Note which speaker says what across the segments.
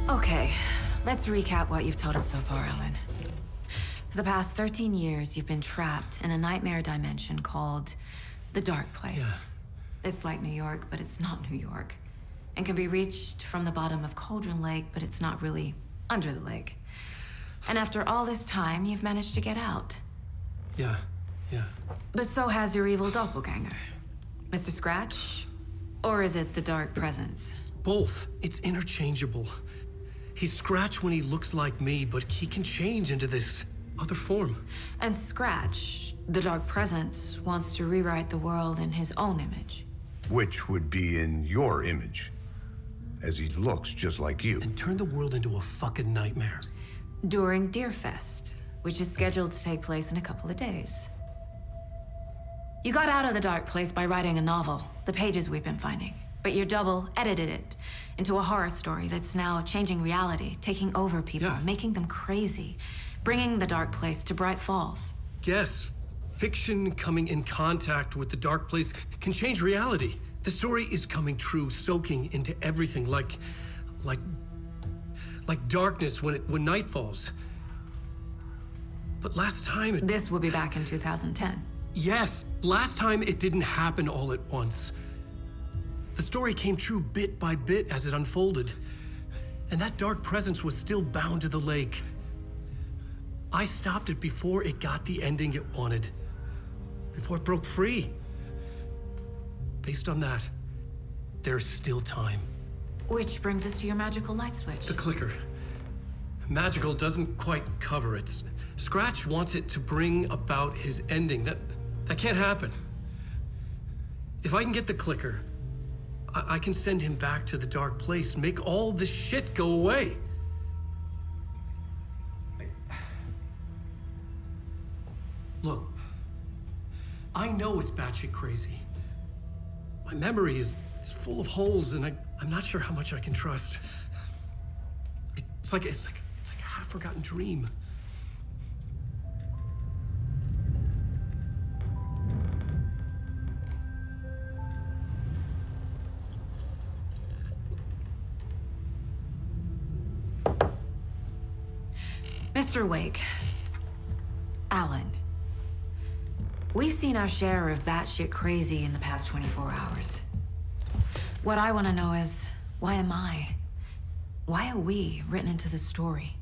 Speaker 1: Okay, let's recap what you've told us so far, Ellen. For the past 13 years, you've been trapped in a nightmare dimension called the Dark Place.
Speaker 2: Yeah.
Speaker 1: It's like New York, but it's not New York. And can be reached from the bottom of Cauldron Lake, but it's not really under the lake. And after all this time, you've managed to get out.
Speaker 2: Yeah.
Speaker 1: But so has your evil doppelganger. Mr. Scratch? Or is it the Dark Presence?
Speaker 2: Both. It's interchangeable. He's Scratch when he looks like me, but he can change into this other form.
Speaker 1: And Scratch, the Dark Presence, wants to rewrite the world in his own image.
Speaker 3: Which would be in your image, as he looks just like you.
Speaker 2: And turn the world into a fucking nightmare.
Speaker 1: During Deerfest, which is scheduled to take place in a couple of days. You got out of the Dark Place by writing a novel, the pages we've been finding. But your double edited it into a horror story that's now changing reality, taking over people, making them crazy, bringing the Dark Place to Bright Falls.
Speaker 2: Yes, fiction coming in contact with the Dark Place can change reality. The story is coming true, soaking into everything like darkness when night falls. But last time it...
Speaker 1: This will be back in 2010.
Speaker 2: Yes, last time it didn't happen all at once. The story came true bit by bit as it unfolded. And that dark presence was still bound to the lake. I stopped it before it got the ending it wanted. Before it broke free. Based on that, there's still time.
Speaker 1: Which brings us to your magical light switch.
Speaker 2: The clicker. Magical doesn't quite cover it. Scratch wants it to bring about his ending. That can't happen. If I can get the clicker, I can send him back to the Dark Place, make all this shit go away. Look, I know it's batshit crazy. My memory is full of holes, and I'm not sure how much I can trust. It's like a half-forgotten dream.
Speaker 1: Mr. Wake, Alan, we've seen our share of batshit crazy in the past 24 hours. What I want to know is, why am I? Why are we written into the story?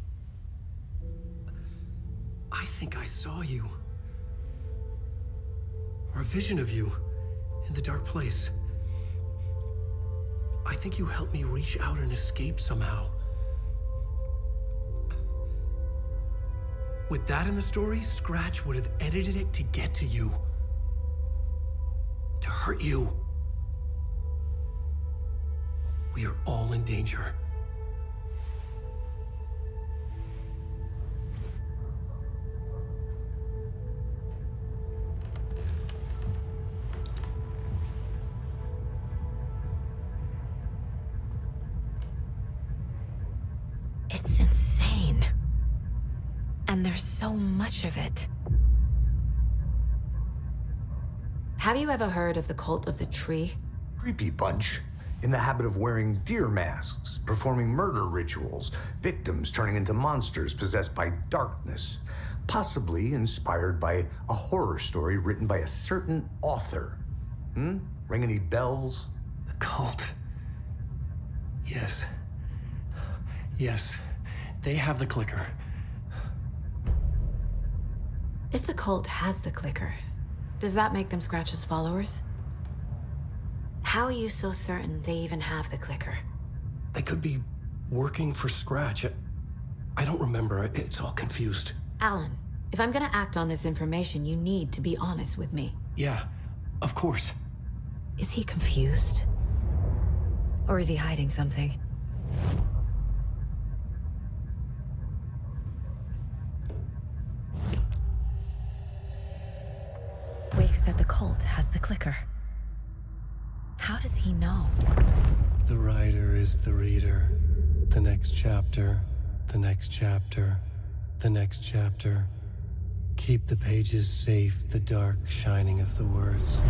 Speaker 2: I think I saw you. Or a vision of you in the Dark Place. I think you helped me reach out and escape somehow. With that in the story, Scratch would have edited it to get to you. To hurt you. We are all in danger.
Speaker 1: It's insane. And there's so much of it. Have you ever heard of the cult of the tree?
Speaker 3: Creepy bunch. In the habit of wearing deer masks, performing murder rituals, victims turning into monsters possessed by darkness, possibly inspired by a horror story written by a certain author. Ring any bells?
Speaker 2: The cult. Yes. Yes. They have the clicker.
Speaker 1: If the cult has the clicker, does that make them Scratch's followers? How are you so certain they even have the clicker?
Speaker 2: They could be working for Scratch. I don't remember. It's all confused.
Speaker 1: Alan, if I'm gonna act on this information, you need to be honest with me.
Speaker 2: Yeah, of course.
Speaker 1: Is he confused? Or is he hiding something? Wake said the cult has the clicker. How does he know?
Speaker 2: The writer is the reader. The next chapter, the next chapter, the next chapter. Keep the pages safe, the dark shining of the words.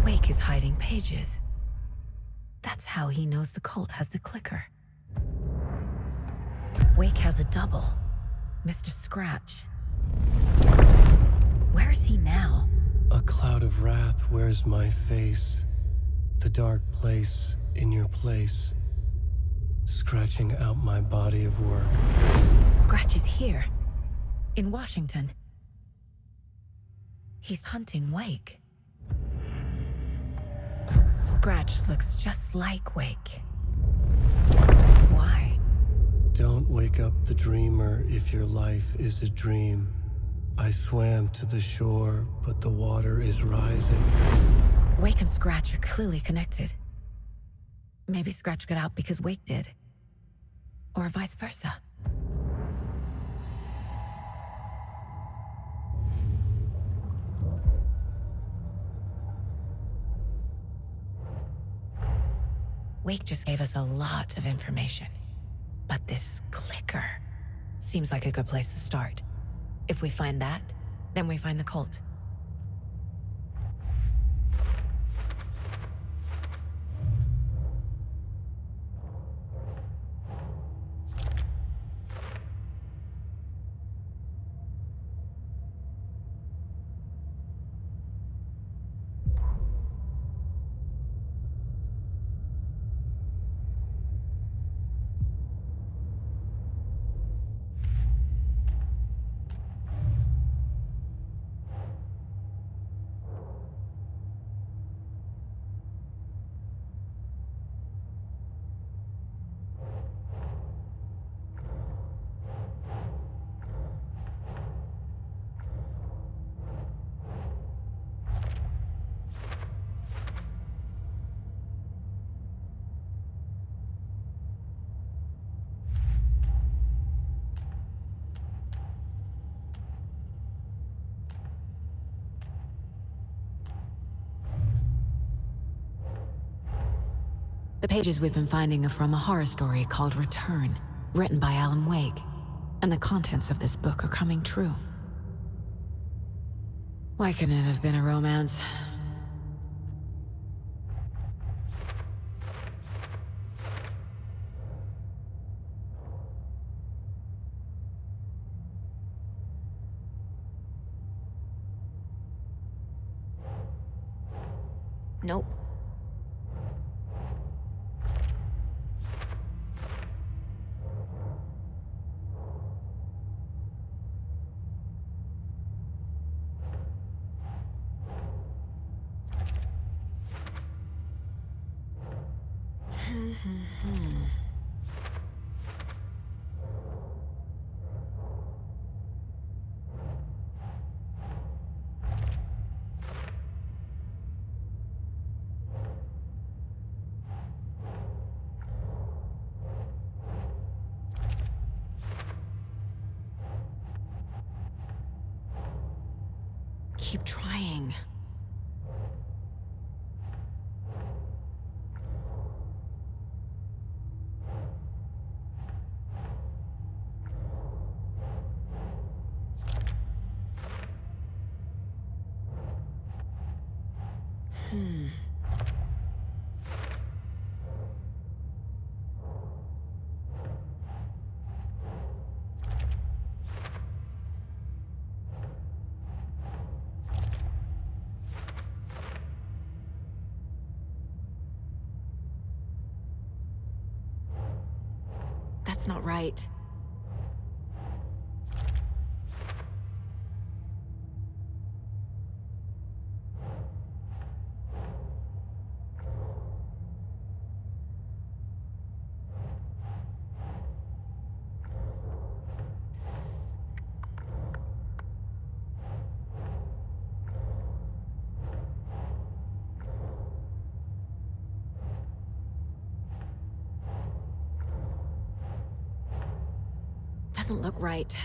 Speaker 1: Wake is hiding pages. That's how he knows the cult has the clicker. Wake has a double. Mr. Scratch. Where is he now?
Speaker 2: A cloud of wrath wears my face. The dark place in your place. Scratching out my body of work.
Speaker 1: Scratch is here. In Washington. He's hunting Wake. Scratch looks just like Wake. Why?
Speaker 2: Don't wake up the dreamer if your life is a dream. I swam to the shore, but the water is rising.
Speaker 1: Wake and Scratch are clearly connected. Maybe Scratch got out because Wake did. Or vice versa. Wake just gave us a lot of information. But this clicker seems like a good place to start. If we find that, then we find the cult. The pages we've been finding are from a horror story called Return, written by Alan Wake, and the contents of this book are coming true. Why couldn't it have been a romance? Nope. Keep trying. That's not right. Doesn't look right.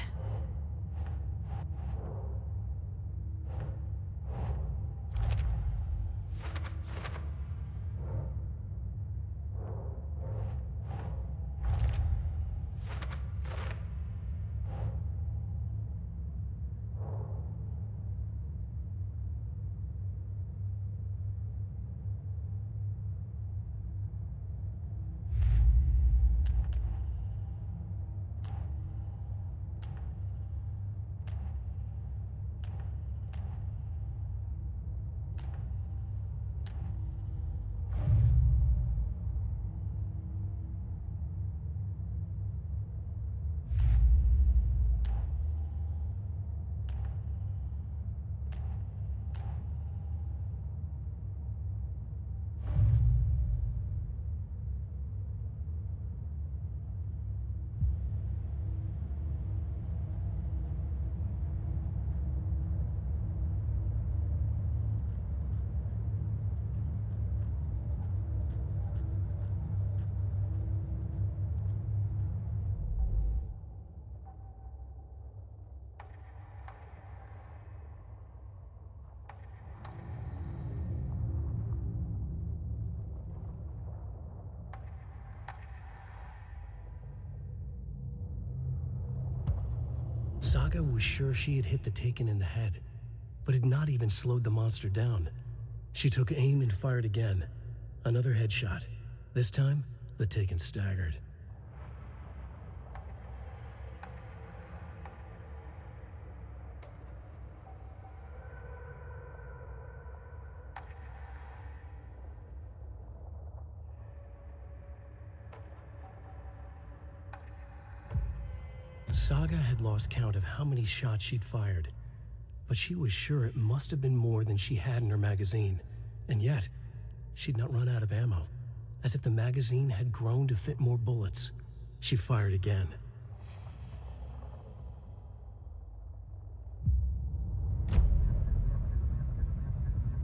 Speaker 2: Saga was sure she had hit the Taken in the head, but had not even slowed the monster down. She took aim and fired again. Another headshot. This time, the Taken staggered. Saga had lost count of how many shots she'd fired, but she was sure it must have been more than she had in her magazine. And yet, she'd not run out of ammo. As if the magazine had grown to fit more bullets. She fired again.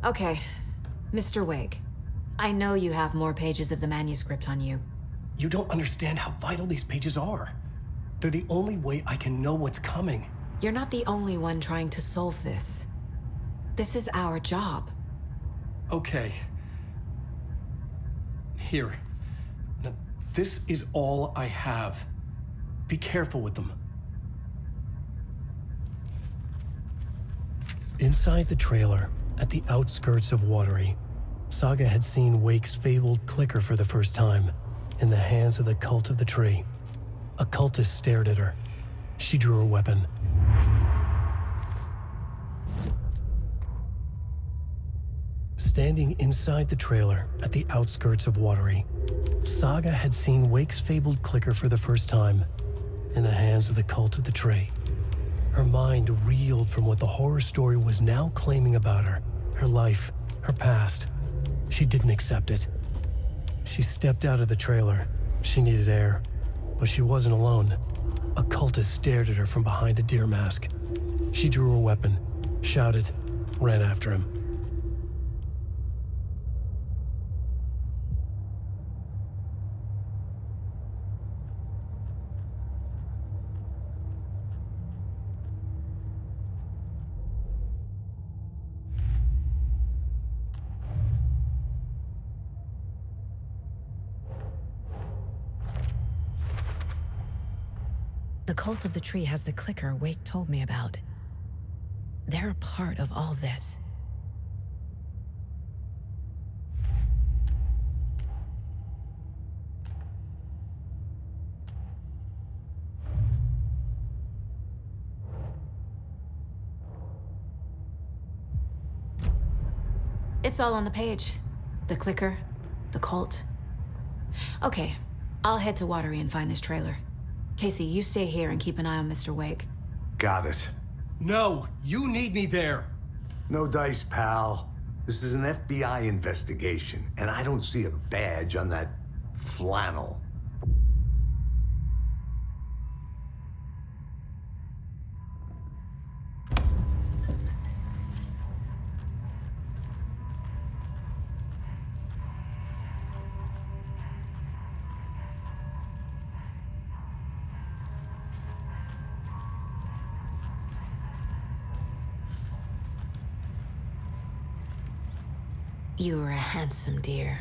Speaker 1: Okay, Mr. Wake. I know you have more pages of the manuscript on you.
Speaker 2: You don't understand how vital these pages are. They're the only way I can know what's coming.
Speaker 1: You're not the only one trying to solve this. This is our job.
Speaker 2: Okay. Here. Now, this is all I have. Be careful with them. Inside the trailer, at the outskirts of Watery, Saga had seen Wake's fabled clicker for the first time, in the hands of the cult of the tree. A cultist stared at her. She drew her weapon. Standing inside the trailer at the outskirts of Watery, Saga had seen Wake's fabled clicker for the first time, in the hands of the cult of the tree. Her mind reeled from what the horror story was now claiming about her, her life, her past. She didn't accept it. She stepped out of the trailer. She needed air, but she wasn't alone. A cultist stared at her from behind a deer mask. She drew her weapon, shouted, ran after him.
Speaker 1: The cult of the tree has the clicker Wake told me about. They're a part of all this. It's all on the page. The clicker, the cult. Okay, I'll head to Watery and find this trailer. Casey, you stay here and keep an eye on Mr. Wake.
Speaker 3: Got it.
Speaker 2: No, you need me there.
Speaker 3: No dice, pal. This is an FBI investigation, and I don't see a badge on that flannel.
Speaker 1: You are a handsome deer.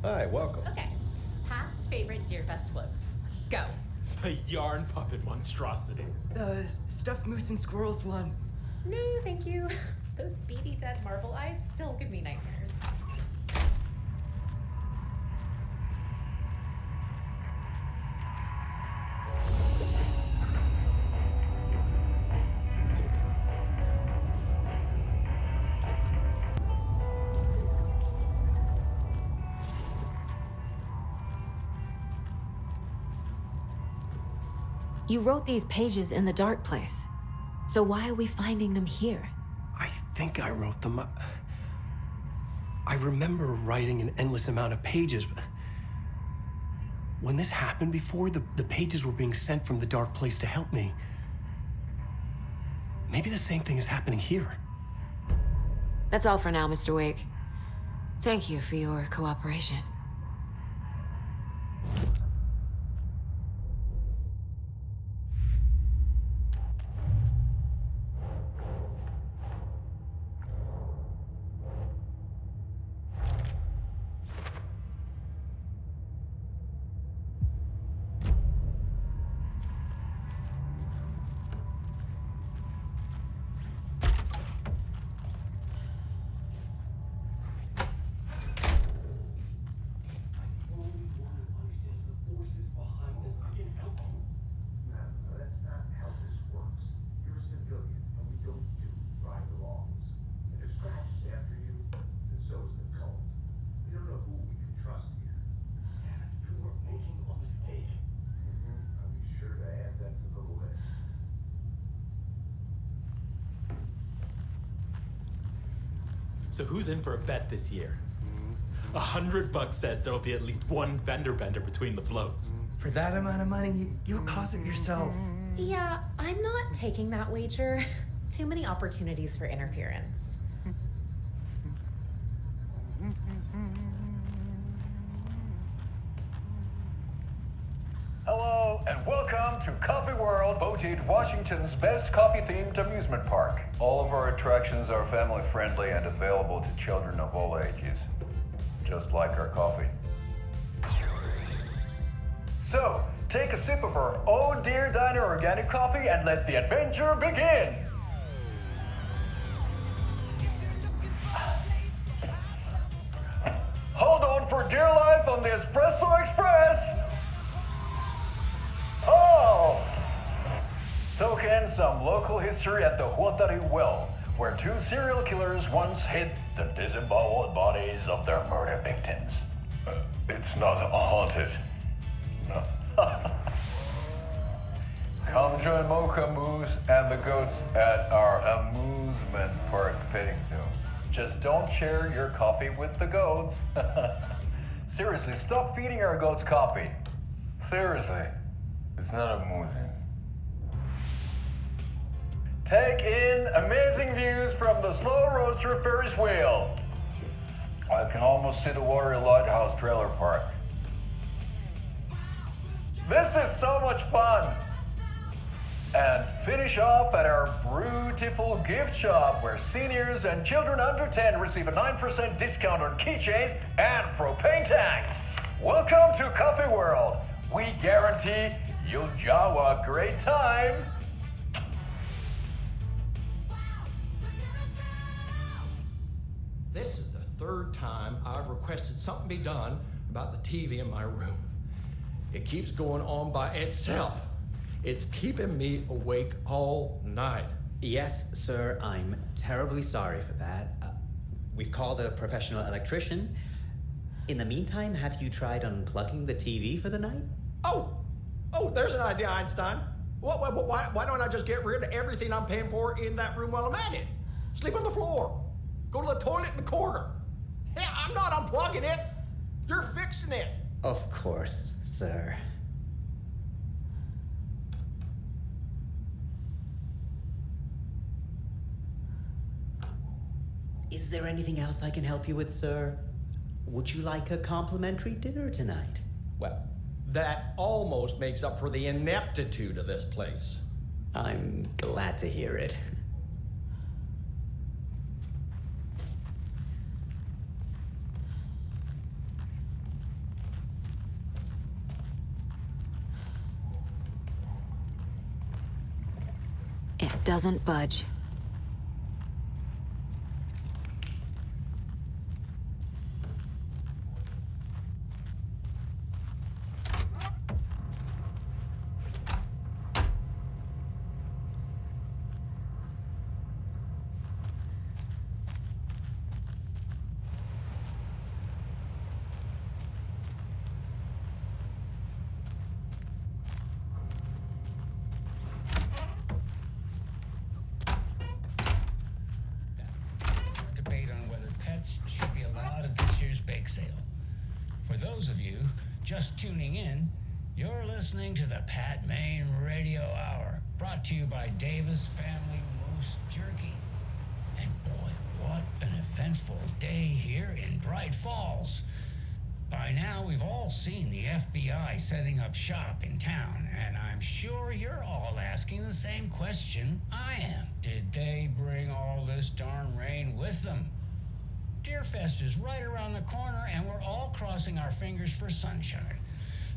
Speaker 4: Hi, welcome.
Speaker 5: Okay. Past favorite Deerfest floats. Go.
Speaker 6: The yarn puppet monstrosity.
Speaker 7: Stuffed moose and squirrels one.
Speaker 5: No, thank you. Those beady dead marble eyes still give me nightmares.
Speaker 1: You wrote these pages in the dark place. So why are we finding them here?
Speaker 2: I think I wrote them. I remember writing an endless amount of pages, but when this happened before, the pages were being sent from the dark place to help me. Maybe the same thing is happening here.
Speaker 1: That's all for now, Mr. Wake. Thank you for your cooperation.
Speaker 6: So who's in for a bet this year? $100 says there'll be at least one fender bender between the floats.
Speaker 7: For that amount of money, you'll cause it yourself.
Speaker 5: Yeah, I'm not taking that wager. Too many opportunities for interference.
Speaker 4: Hello, and welcome to Coffee World, voted Washington's best coffee-themed amusement park. All of our attractions are family-friendly and available to children of all ages, just like our coffee. So, take a sip of our Oh Dear Diner organic coffee and let the adventure begin! Hold on for dear life on the Espresso Express! Oh! Soak in some local history at the Huatari Well, where two serial killers once hid the disemboweled bodies of their murder victims. It's not haunted. No. Come join Mocha Moose and the goats at our amusement park petting zoo. Just don't share your coffee with the goats. Seriously, stop feeding our goats coffee. Seriously. It's not amusing. Take in amazing views from the Slow Roaster Ferris wheel. I can almost see the Watery Lighthouse trailer park. This is so much fun. And finish off at our beautiful gift shop where seniors and children under 10 receive a 9% discount on keychains and propane tanks. Welcome to Coffee World. We guarantee you'll jaw a great time.
Speaker 8: This is the third time I've requested something be done about the TV in my room. It keeps going on by itself. It's keeping me awake all night.
Speaker 9: Yes, sir, I'm terribly sorry for that. We've called a professional electrician. In the meantime, have you tried unplugging the TV for the night?
Speaker 8: Oh, there's an idea, Einstein. Why don't I just get rid of everything I'm paying for in that room while I'm at it? Sleep on the floor. Go to the toilet in the corner. Hey, I'm not unplugging it. You're fixing it.
Speaker 9: Of course, sir. Is there anything else I can help you with, sir? Would you like a complimentary dinner tonight?
Speaker 8: Well, that almost makes up for the ineptitude of this place.
Speaker 9: I'm glad to hear it.
Speaker 1: It doesn't budge.
Speaker 10: Should be allowed at this year's bake sale. For those of you just tuning in, you're listening to the Pat Maine Radio Hour, brought to you by Davis Family Moose Jerky. And boy, what an eventful day here in Bright Falls. By now, we've all seen the FBI setting up shop in town, and I'm sure you're all asking the same question I am. Did they bring all this darn rain with them? Deerfest is right around the corner, and we're all crossing our fingers for sunshine.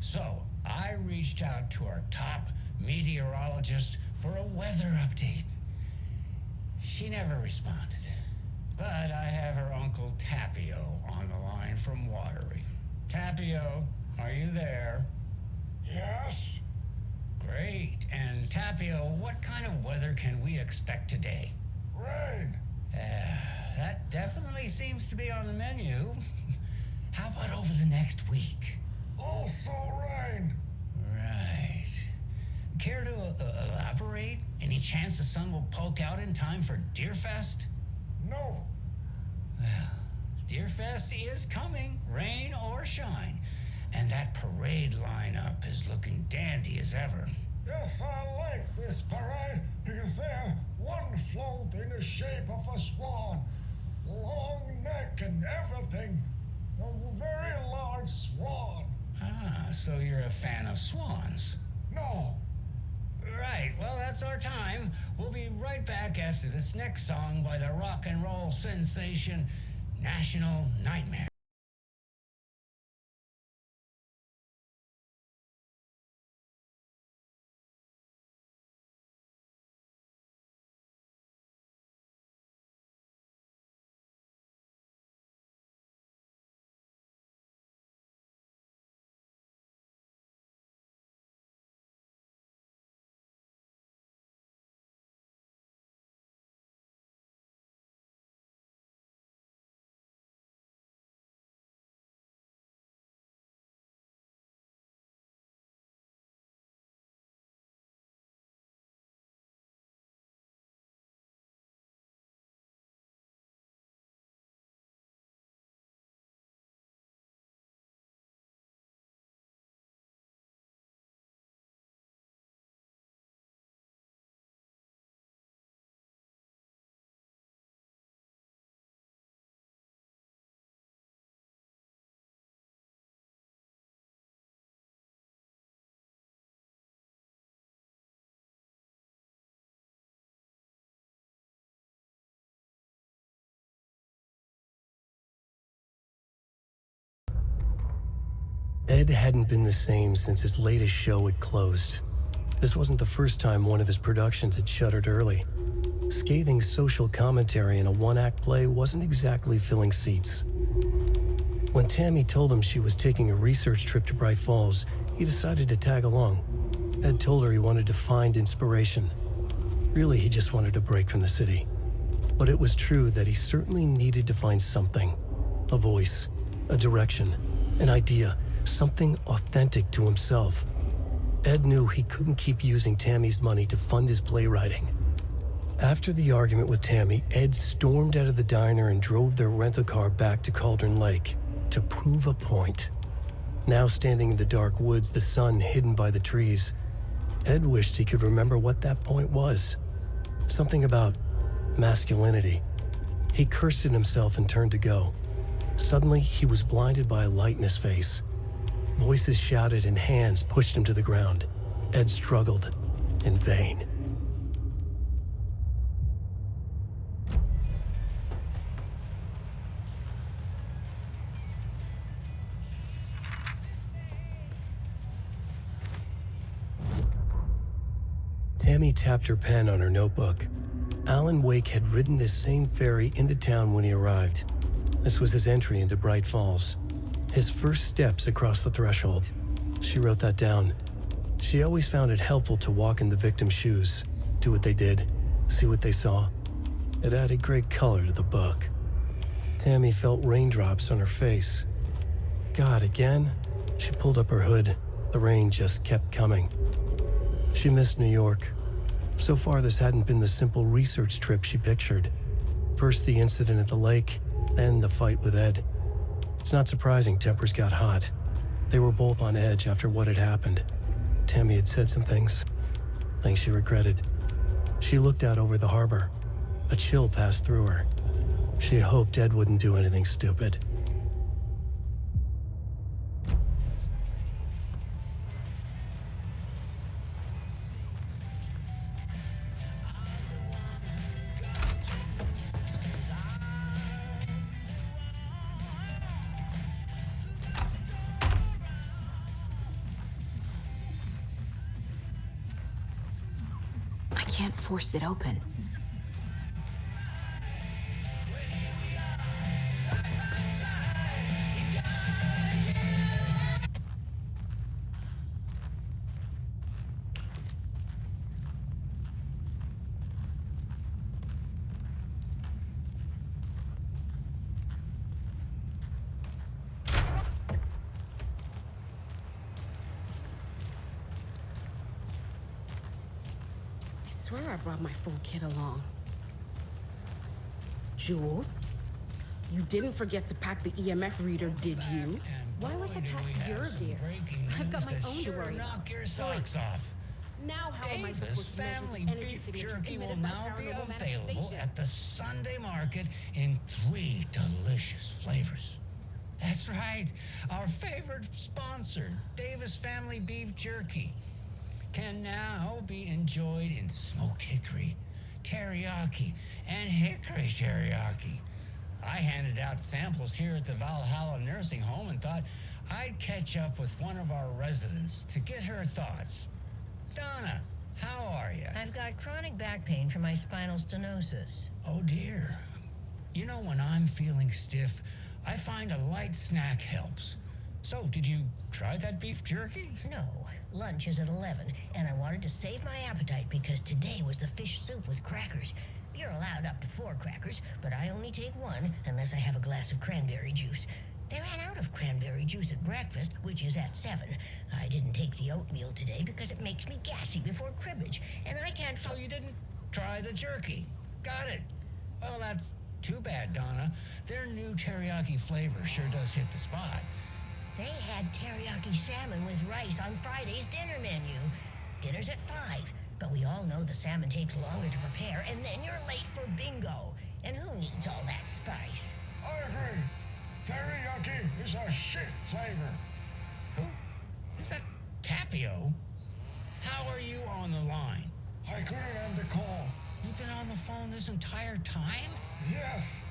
Speaker 10: So I reached out to our top meteorologist for a weather update. She never responded, but I have her Uncle Tapio on the line from Watery. Tapio, are you there?
Speaker 11: Yes.
Speaker 10: Great. And Tapio, what kind of weather can we expect today?
Speaker 11: Rain.
Speaker 10: That definitely seems to be on the menu. How about over the next week?
Speaker 11: Also rain.
Speaker 10: Right. Care to elaborate? Any chance the sun will poke out in time for Deerfest?
Speaker 11: No.
Speaker 10: Deerfest is coming, rain or shine. And that parade lineup is looking dandy as ever.
Speaker 11: Yes, I like this parade because they have one float in the shape of a swan. Long neck and everything. A very large swan.
Speaker 10: Ah, so you're a fan of swans.
Speaker 11: No.
Speaker 10: Right, well, that's our time. We'll be right back after this next song by the rock and roll sensation, National Nightmare.
Speaker 2: Ed hadn't been the same since his latest show had closed. This wasn't the first time one of his productions had shuttered early. Scathing social commentary in a one-act play wasn't exactly filling seats. When Tammy told him she was taking a research trip to Bright Falls, he decided to tag along. Ed told her he wanted to find inspiration. Really, he just wanted a break from the city. But it was true that he certainly needed to find something. A voice, a direction, an idea, something authentic to himself. Ed knew he couldn't keep using Tammy's money to fund his playwriting. After the argument with Tammy, Ed stormed out of the diner and drove their rental car back to Cauldron Lake to prove a point. Now standing in the dark woods, the sun hidden by the trees, Ed wished he could remember what that point was. Something about masculinity. He cursed at himself and turned to go. Suddenly, he was blinded by a light in his face. Voices shouted and hands pushed him to the ground. Ed struggled, in vain. Tammy tapped her pen on her notebook. Alan Wake had ridden this same ferry into town when he arrived. This was his entry into Bright Falls. His first steps across the threshold. She wrote that down. She always found it helpful to walk in the victim's shoes, do what they did, see what they saw. It added great color to the book. Tammy felt raindrops on her face. God, again? She pulled up her hood. The rain just kept coming. She missed New York. So far, this hadn't been the simple research trip she pictured. First the incident at the lake, then the fight with Ed. It's not surprising tempers got hot. They were both on edge after what had happened. Tammy had said some things she regretted. She looked out over the harbor. A chill passed through her. She hoped Ed wouldn't do anything stupid.
Speaker 1: I can't force it open.
Speaker 12: I swear I brought my full kit along. Jewels, You didn't forget to pack the EMF reader, did you?
Speaker 10: Why would I pack your gear?
Speaker 12: I've got my own to worry about.
Speaker 10: Knock your socks off.
Speaker 12: Now how am I
Speaker 10: Davis
Speaker 12: supposed to measure
Speaker 10: family
Speaker 12: the energy
Speaker 10: beef
Speaker 12: signatures
Speaker 10: jerky will
Speaker 12: emitted by
Speaker 10: now be
Speaker 12: paranormal
Speaker 10: available
Speaker 12: manifestation?
Speaker 10: at the Sunday market in 3 delicious flavors. That's right, our favorite sponsor, Davis Family Beef Jerky, can now be enjoyed in smoked hickory, teriyaki, and hickory teriyaki. I handed out samples here at the Valhalla Nursing Home and thought I'd catch up with one of our residents to get her thoughts. Donna, how are you?
Speaker 13: I've got chronic back pain from my spinal stenosis.
Speaker 10: Oh dear. You know, when I'm feeling stiff, I find a light snack helps. So, did you try that beef jerky?
Speaker 13: No, lunch is at 11, and I wanted to save my appetite because today was the fish soup with crackers. You're allowed up to 4 crackers, but I only take 1 unless I have a glass of cranberry juice. They ran out of cranberry juice at breakfast, which is at 7. I didn't take the oatmeal today because it makes me gassy before cribbage, and I can't...
Speaker 10: So you didn't try the jerky. Got it. Well, that's too bad, Donna. Their new teriyaki flavor sure does hit the spot.
Speaker 13: They had teriyaki salmon with rice on Friday's dinner menu. Dinner's at 5, but we all know the salmon takes longer to prepare, and then you're late for bingo. And who needs all that spice?
Speaker 11: I agree. Teriyaki is a shit flavor.
Speaker 10: Who? Is that Tapio? How are you on the line?
Speaker 11: I couldn't end the call.
Speaker 10: You've been on the phone this entire time?
Speaker 11: Yes,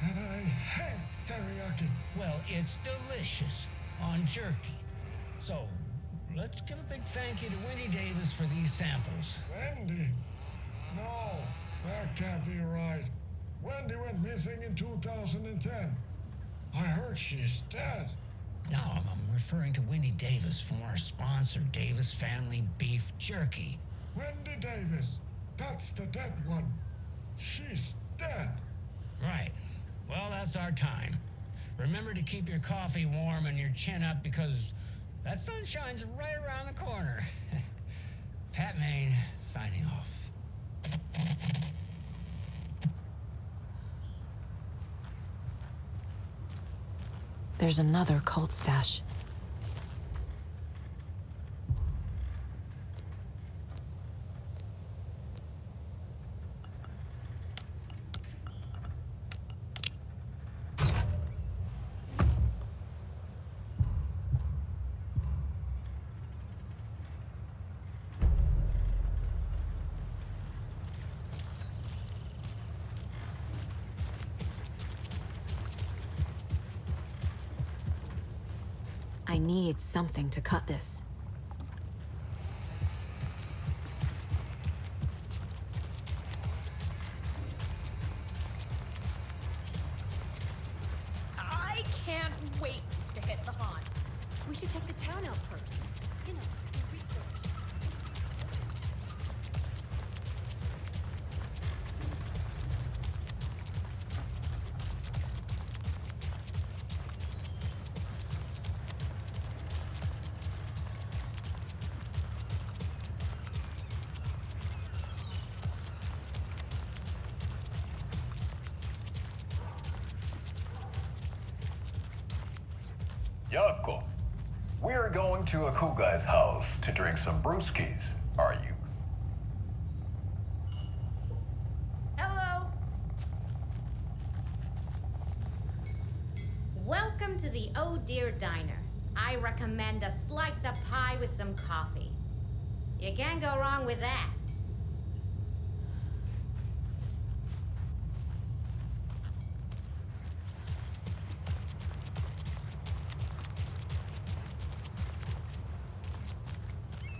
Speaker 11: and I hate teriyaki.
Speaker 10: Well, it's delicious on jerky. So, let's give a big thank you to Wendy Davis for these samples.
Speaker 11: Wendy? No, that can't be right. Wendy went missing in 2010. I heard she's dead.
Speaker 10: No, I'm referring to Wendy Davis from our sponsor, Davis Family Beef Jerky.
Speaker 11: Wendy Davis. That's the dead one. She's dead.
Speaker 10: Right. Well, that's our time. Remember to keep your coffee warm and your chin up because that sunshine's right around the corner. Pat Maine, signing off.
Speaker 1: There's another cult stash. I need something to cut this.
Speaker 12: I can't wait to hit the haunts. We should check the town out first. You know, do research.
Speaker 4: Jakob, we're going to a cool guy's house to drink some brewskis, are you?
Speaker 5: Hello. Welcome to the Oh Dear Diner. I recommend a slice of pie with some coffee. You can't go wrong with that.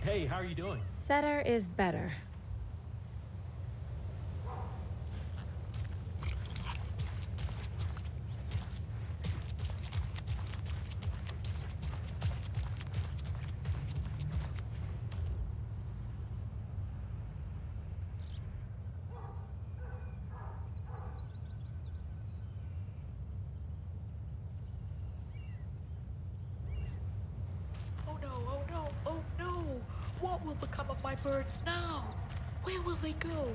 Speaker 6: Hey, how are you doing?
Speaker 1: Setter is better.
Speaker 14: Oh no, oh no, oh no! What will become of my birds now? Where will they go?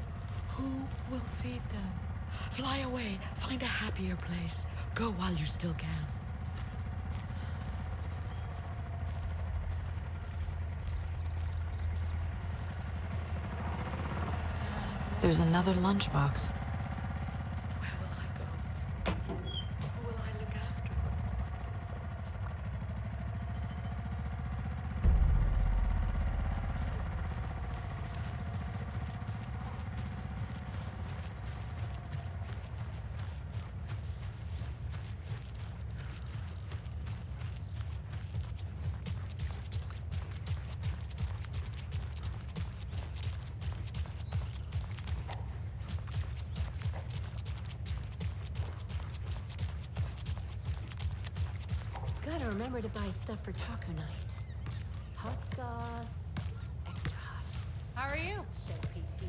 Speaker 14: Who will feed them? Fly away. Find a happier place. Go while you still can.
Speaker 1: There's another lunchbox.
Speaker 12: Gotta remember to buy stuff for taco night. Hot sauce, extra hot.
Speaker 5: How are you?
Speaker 12: Chef Pete Goose.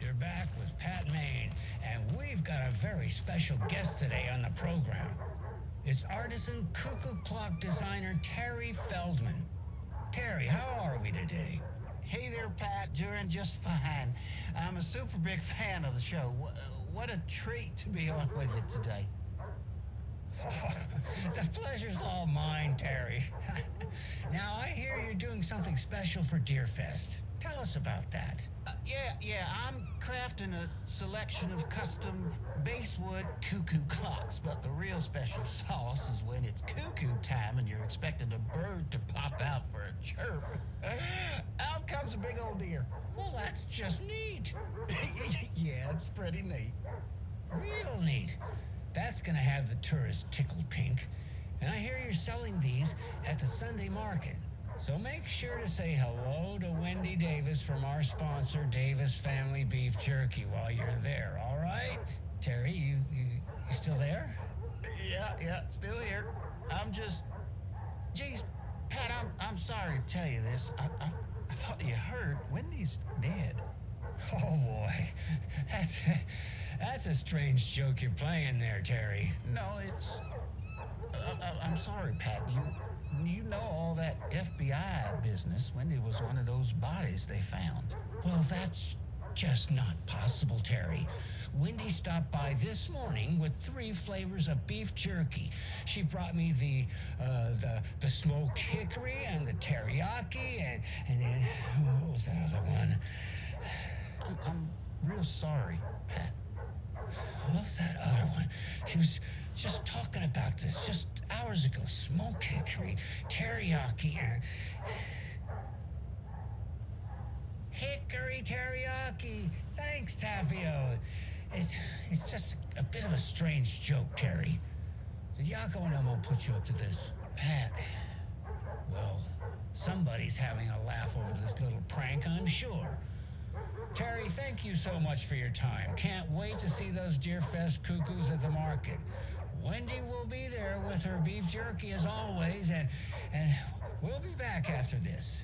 Speaker 10: You're back with Pat Maine, and we've got a very special guest today on the program. It's artisan cuckoo clock designer Terry Feldman. Terry, how are we today?
Speaker 15: Hey there, Pat. Doing just fine. I'm a super big fan of the show. What a treat to be on with you today.
Speaker 10: The pleasure's all mine, Terry. Now, I hear you're doing something special for Deerfest. Tell us about that.
Speaker 15: Yeah, I'm crafting a selection of custom basswood cuckoo clocks, but the real special sauce is when it's cuckoo time and you're expecting a bird to pop out for a chirp. Out comes a big old deer.
Speaker 10: Well, that's just neat.
Speaker 15: Yeah, it's pretty neat.
Speaker 10: Real neat. That's gonna have the tourists tickled pink. And I hear you're selling these at the Sunday market. So make sure to say hello to Wendy Davis from our sponsor, Davis Family Beef Jerky, while you're there, all right? Terry, you still there?
Speaker 15: Yeah, still here. I'm just... Geez, Pat, I'm sorry to tell you this. I thought you heard Wendy's dead.
Speaker 10: Oh, boy. That's a strange joke you're playing there, Terry.
Speaker 15: No, it's... I'm sorry, Pat. You know all that FBI business. Wendy was one of those bodies they found.
Speaker 10: Well, that's just not possible, Terry. Wendy stopped by this morning with 3 flavors of beef jerky. She brought me the smoked hickory and the teriyaki and then what was that other one?
Speaker 15: I'm real sorry, Pat.
Speaker 10: What was that other one? She was just talking about this just hours ago. Smoked hickory, teriyaki, and... Hickory teriyaki! Thanks, Tapio. It's just a bit of a strange joke, Terry. Did Yako and Elmo put you up to this?
Speaker 15: Pat.
Speaker 10: Well, somebody's having a laugh over this little prank, I'm sure. Terry, thank you so much for your time. Can't wait to see those Deerfest cuckoos at the market. Wendy will be there with her beef jerky as always, and we'll be back after this.